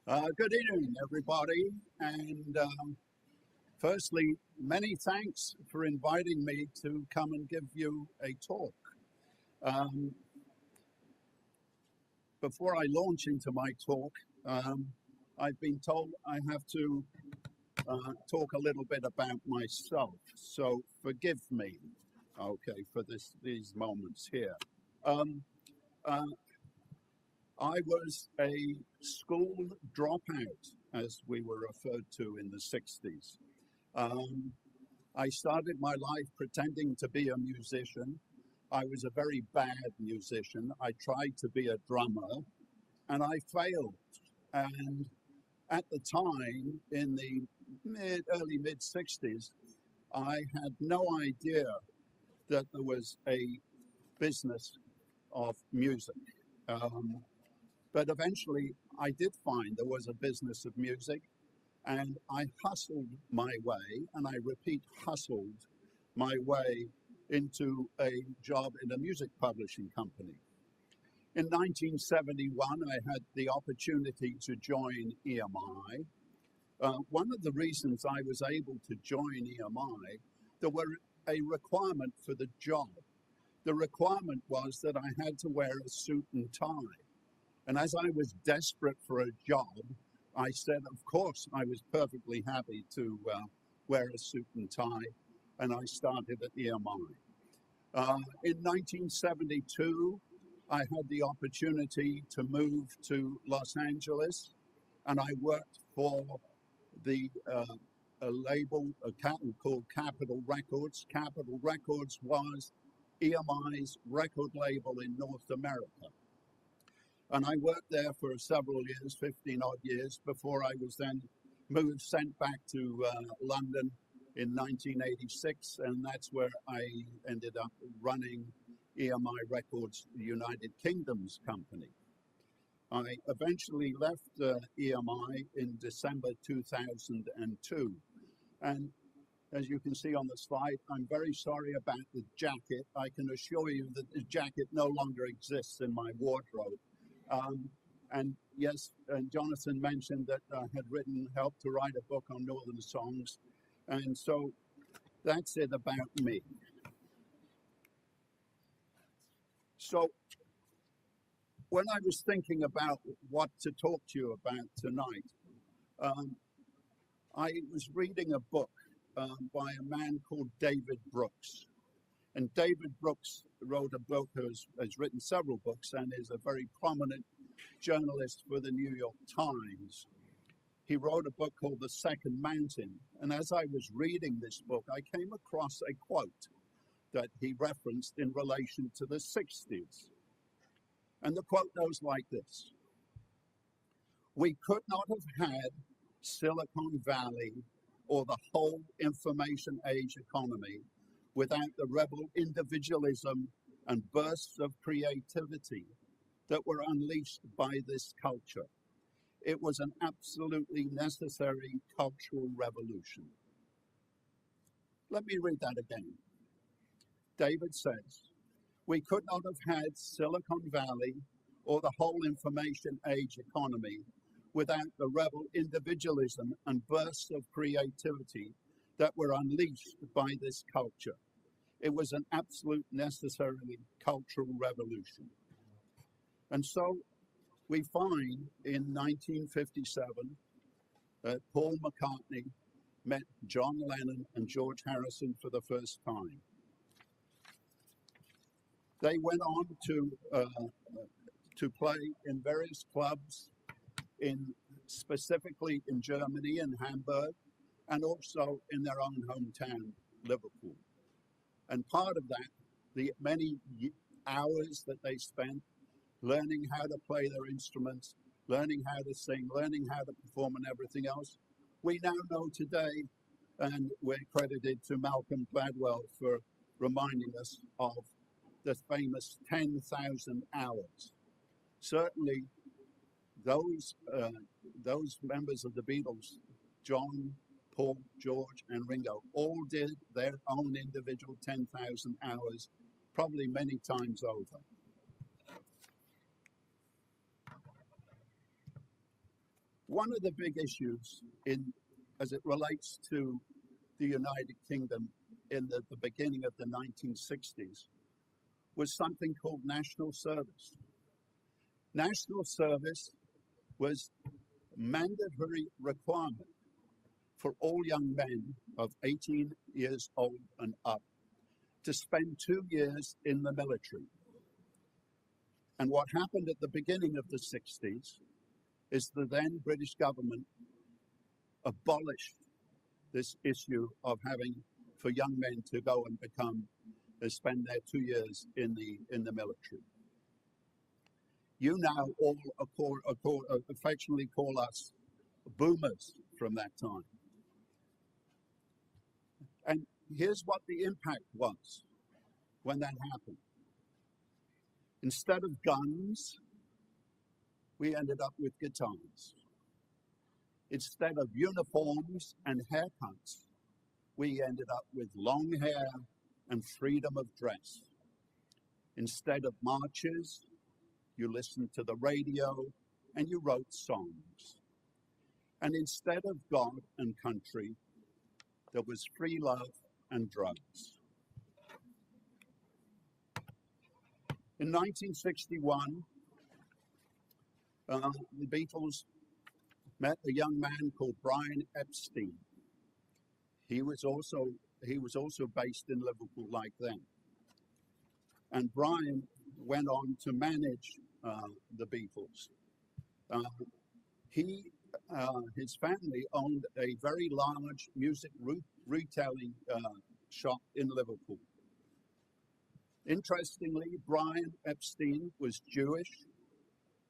Good evening, everybody. And firstly, many thanks for inviting me to come and give you a talk. Um, Before I launch into my talk, I've been told I have to talk a little bit about myself. So forgive me, okay, for these moments here. Um, uh, I was a school dropout, as we were referred to in the 60s. Um, I started my life pretending to be a musician. I was a very bad musician. I tried to be a drummer and I failed. And at the time, in the early mid 60s, I had no idea that there was a business of music. Um, but eventually, I did find there was a business of music, and I hustled my way, and I repeat, hustled my way into a job in a music publishing company. In 1971, I had the opportunity to join EMI. One of the reasons I was able to join EMI, there were a requirement for the job. The requirement was that I had to wear a suit and tie. And as I was desperate for a job, I said, of course, I was perfectly happy to wear a suit and tie, and I started at EMI. In 1972, I had the opportunity to move to Los Angeles, and I worked for a label called Capitol Records. Capitol Records was EMI's record label in North America. And I worked there for several years, 15 odd years, before I was then sent back to London in 1986. And that's where I ended up running EMI Records, the United Kingdom's company. I eventually left EMI in December 2002. And as you can see on the slide, I'm very sorry about the jacket. I can assure you that the jacket no longer exists in my wardrobe. And yes, Jonathan mentioned that I had helped to write a book on Northern songs. And so that's it about me. So when I was thinking about what to talk to you about tonight, I was reading a book by a man called David Brooks. And David Brooks wrote a book, has written several books, and is a very prominent journalist for the New York Times. He wrote a book called The Second Mountain. And as I was reading this book, I came across a quote that he referenced in relation to the 60s. And the quote goes like this: "We could not have had Silicon Valley or the whole information age economy without the rebel individualism and bursts of creativity that were unleashed by this culture. It was an absolutely necessary cultural revolution." Let me read that again. David says, "We could not have had Silicon Valley or the whole information age economy without the rebel individualism and bursts of creativity that were unleashed by this culture. It was an absolute necessary cultural revolution." And so we find in 1957 that Paul McCartney met John Lennon and George Harrison for the first time. They went on to play in various clubs, specifically in Germany, in Hamburg, and also in their own hometown, Liverpool. And part of that, the many hours that they spent learning how to play their instruments, learning how to sing, learning how to perform, and everything else, we now know today, and we're credited to Malcolm Gladwell for reminding us of the famous 10,000 hours. Certainly, those members of the Beatles, John, Paul, George, and Ringo, all did their own individual 10,000 hours, probably many times over. One of the big issues as it relates to the United Kingdom in the beginning of the 1960s was something called national service. National service was a mandatory requirement for all young men of 18 years old and up to spend 2 years in the military. And what happened at the beginning of the 60s is the then British government abolished this issue of having for young men to go and spend their 2 years in the military. You now all affectionately call us boomers from that time. And here's what the impact was when that happened. Instead of guns, we ended up with guitars. Instead of uniforms and haircuts, we ended up with long hair and freedom of dress. Instead of marches, you listened to the radio and you wrote songs. And instead of God and country, there was free love and drugs. In 1961, the Beatles met a young man called Brian Epstein. He was also based in Liverpool like them. And Brian went on to manage the Beatles. His family owned a very large music retailing shop in Liverpool. Interestingly, Brian Epstein was Jewish,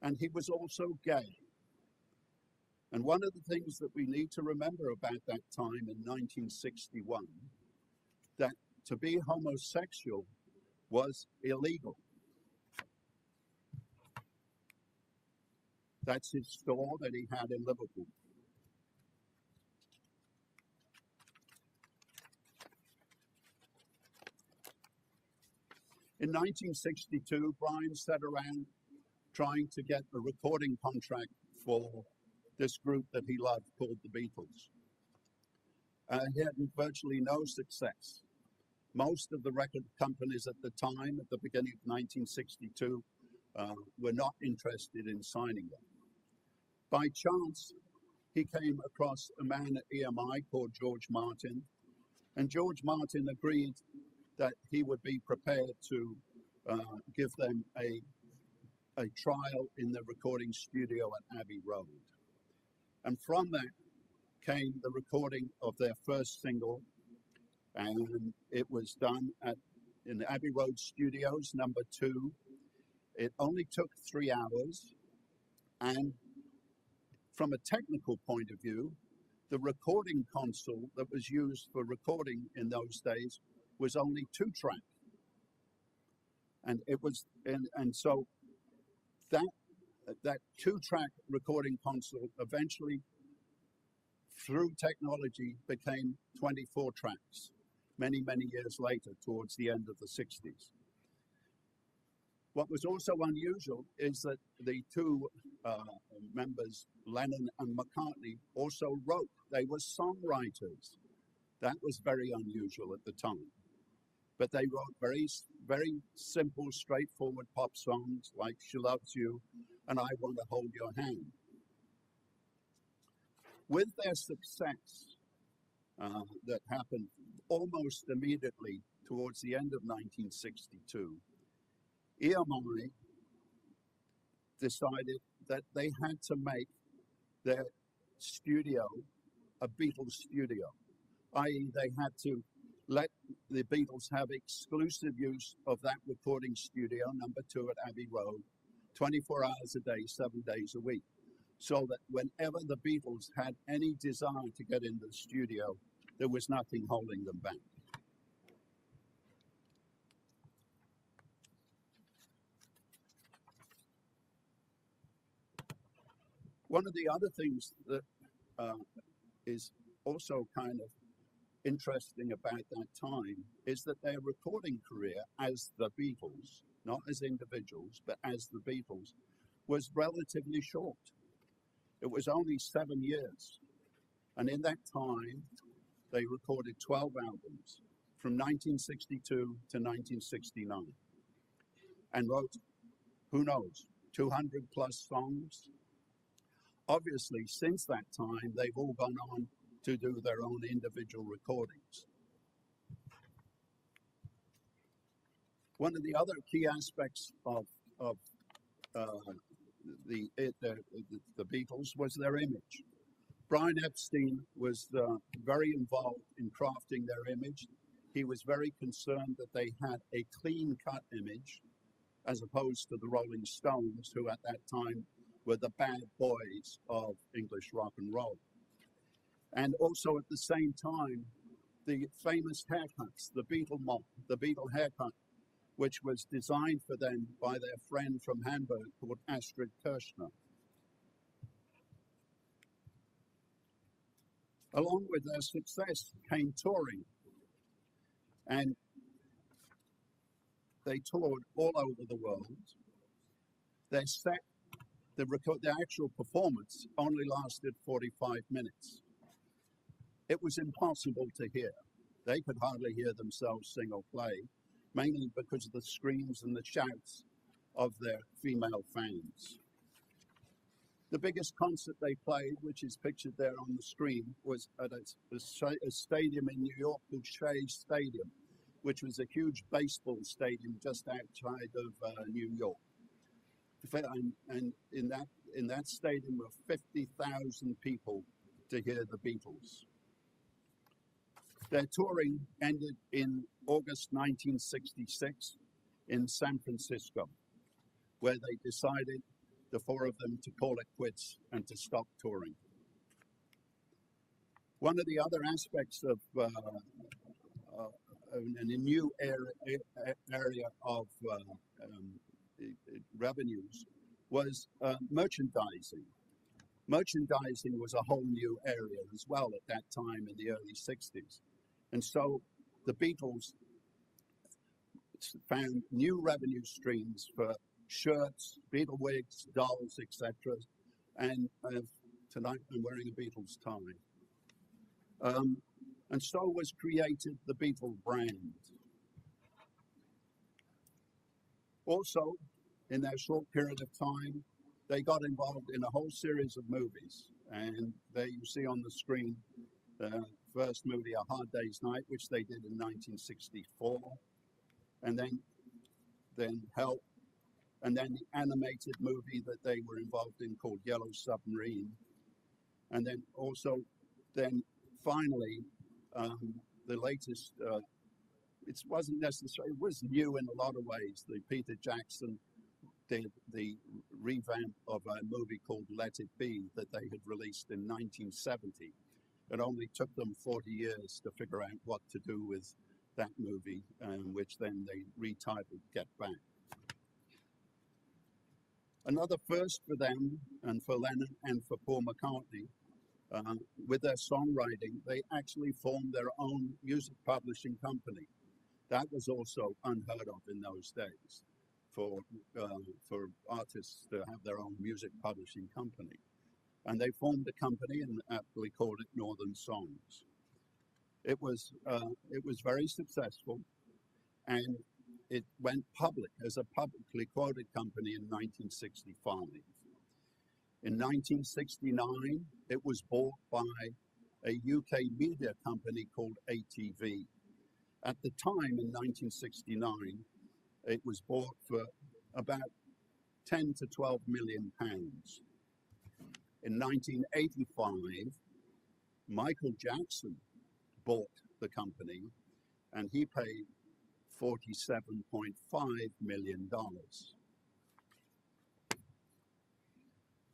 and he was also gay. And one of the things that we need to remember about that time in 1961, that to be homosexual was illegal. That's his store that he had in Liverpool. In 1962, Brian sat around trying to get a recording contract for this group that he loved called the Beatles. He had virtually no success. Most of the record companies at the time, at the beginning of 1962, were not interested in signing them. By chance, he came across a man at EMI called George Martin, and George Martin agreed that he would be prepared to give them a trial in the recording studio at Abbey Road. And from that came the recording of their first single, and it was done in the Abbey Road Studios, number 2. It only took 3 hours, and from a technical point of view, the recording console that was used for recording in those days was only 2-track. And it was, and so that 2-track recording console eventually, through technology, became 24 tracks many, many years later, towards the end of the 60s. What was also unusual is that the two members, Lennon and McCartney, also wrote. They were songwriters. That was very unusual at the time. But they wrote very, very simple, straightforward pop songs like She Loves You and I Want to Hold Your Hand. With their success that happened almost immediately towards the end of 1962, EMI decided that they had to make their studio a Beatles studio, i.e. they had to let the Beatles have exclusive use of that recording studio, number 2 at Abbey Road, 24 hours a day, 7 days a week, so that whenever the Beatles had any desire to get into the studio, there was nothing holding them back. One of the other things that is also kind of interesting about that time is that their recording career as the Beatles, not as individuals, but as the Beatles, was relatively short. It was only 7 years. And in that time, they recorded 12 albums from 1962 to 1969 and wrote, who knows, 200 plus songs. Obviously, since that time, they've all gone on to do their own individual recordings. One of the other key aspects of uh, the Beatles was their image. Brian Epstein was very involved in crafting their image. He was very concerned that they had a clean-cut image, as opposed to the Rolling Stones, who at that time were the bad boys of English rock and roll. And also at the same time, the famous haircuts, the Beatle mop, the Beatle haircut, which was designed for them by their friend from Hamburg called Astrid Kirchner. Along with their success came touring, and they toured all over the world. Their set, the actual performance only lasted 45 minutes. It was impossible to hear. They could hardly hear themselves sing or play, mainly because of the screams and the shouts of their female fans. The biggest concert they played, which is pictured there on the screen, was at a stadium in New York called Shea Stadium, which was a huge baseball stadium just outside of New York. And in that stadium were 50,000 people to hear the Beatles. Their touring ended in August 1966 in San Francisco, where they decided, the four of them, to call it quits and to stop touring. One of the other aspects of a new area of revenues was merchandising. Merchandising was a whole new area as well at that time in the early 60s. And so the Beatles found new revenue streams for shirts, Beatle wigs, dolls, etc. And tonight I'm wearing a Beatles tie. And so was created the Beatle brand. Also, in that short period of time, they got involved in a whole series of movies. And there you see on the screen the first movie, A Hard Day's Night, which they did in 1964. And then Help. And then the animated movie that they were involved in called Yellow Submarine. And then also, finally, the latest, it wasn't necessary, it was new in a lot of ways. The Peter Jackson did the revamp of a movie called Let It Be that they had released in 1970. It only took them 40 years to figure out what to do with that movie, which then they retitled Get Back. Another first for them and for Lennon and for Paul McCartney, with their songwriting, they actually formed their own music publishing company. That was also unheard of in those days for artists to have their own music publishing company. And they formed a company and aptly called it Northern Songs. It was very successful, and it went public as a publicly quoted company in 1965. In 1969, it was bought by a UK media company called ATV. At the time, in 1969, it was bought for about 10 to 12 million pounds. In 1985, Michael Jackson bought the company, and he paid $47.5 million.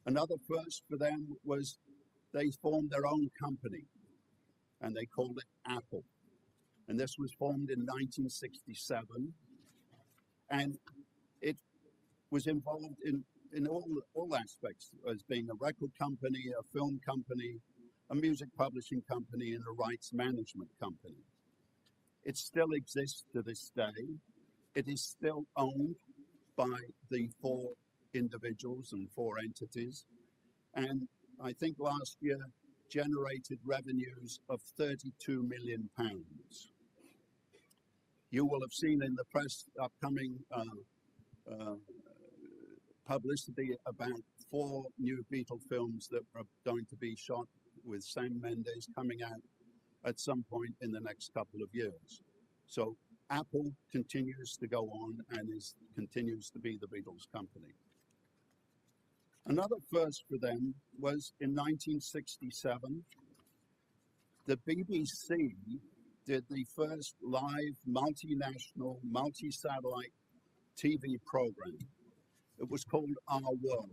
Another first for them was they formed their own company, and they called it Apple. And this was formed in 1967, and it was involved in all aspects, as being a record company, a film company, a music publishing company, and a rights management company. It still exists to this day. It is still owned by the four individuals and four entities, and I think last year, generated revenues of £32 million. You will have seen in the press upcoming uh, publicity about 4 new Beatle films that are going to be shot with Sam Mendes coming out at some point in the next couple of years. So Apple continues to go on and continues to be the Beatles company. Another first for them was in 1967, the BBC did the first live multinational, multi-satellite TV program. It was called Our World.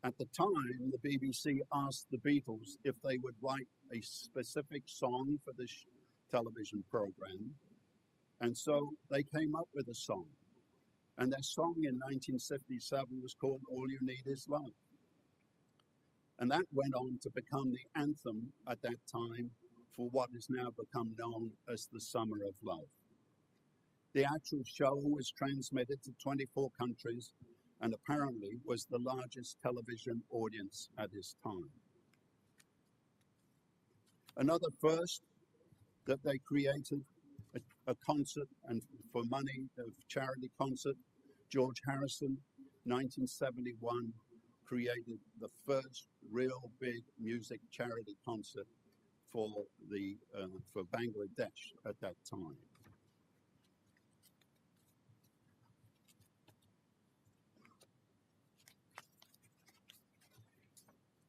At the time, the BBC asked the Beatles if they would write a specific song for this television program. And so they came up with a song. And their song in 1957 was called All You Need Is Love. And that went on to become the anthem at that time for what has now become known as the Summer of Love. The actual show was transmitted to 24 countries and apparently was the largest television audience at its time. Another first that they created a concert and for money of charity concert. George Harrison, 1971, created the first real big music charity concert for Bangladesh at that time.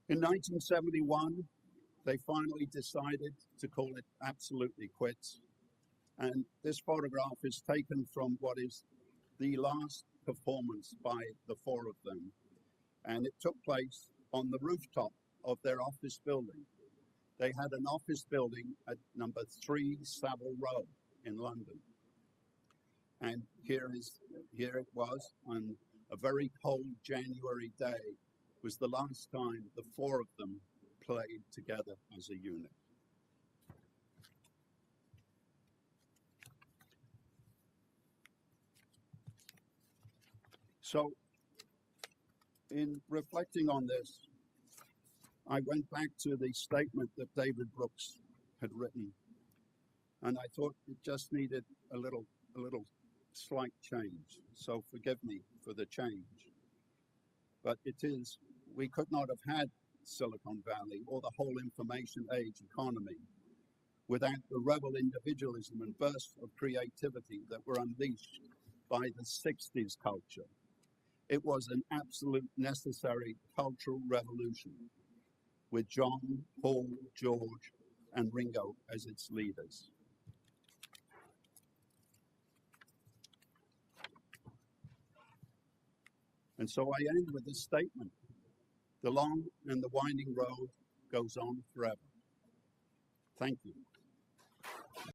In 1971, they finally decided to call it absolutely quits. And this photograph is taken from what is the last performance by the 4 of them. And it took place on the rooftop of their office building. They had an office building at number 3 Savile Row in London. And here it was on a very cold January day, was the last time the 4 of them played together as a unit. So, in reflecting on this, I went back to the statement that David Brooks had written, and I thought it just needed a little slight change. So forgive me for the change. But we could not have had Silicon Valley or the whole information age economy without the rebel individualism and bursts of creativity that were unleashed by the 60s culture. It was an absolute necessary cultural revolution with John, Paul, George, and Ringo as its leaders. And so I end with this statement: the long and the winding road goes on forever. Thank you.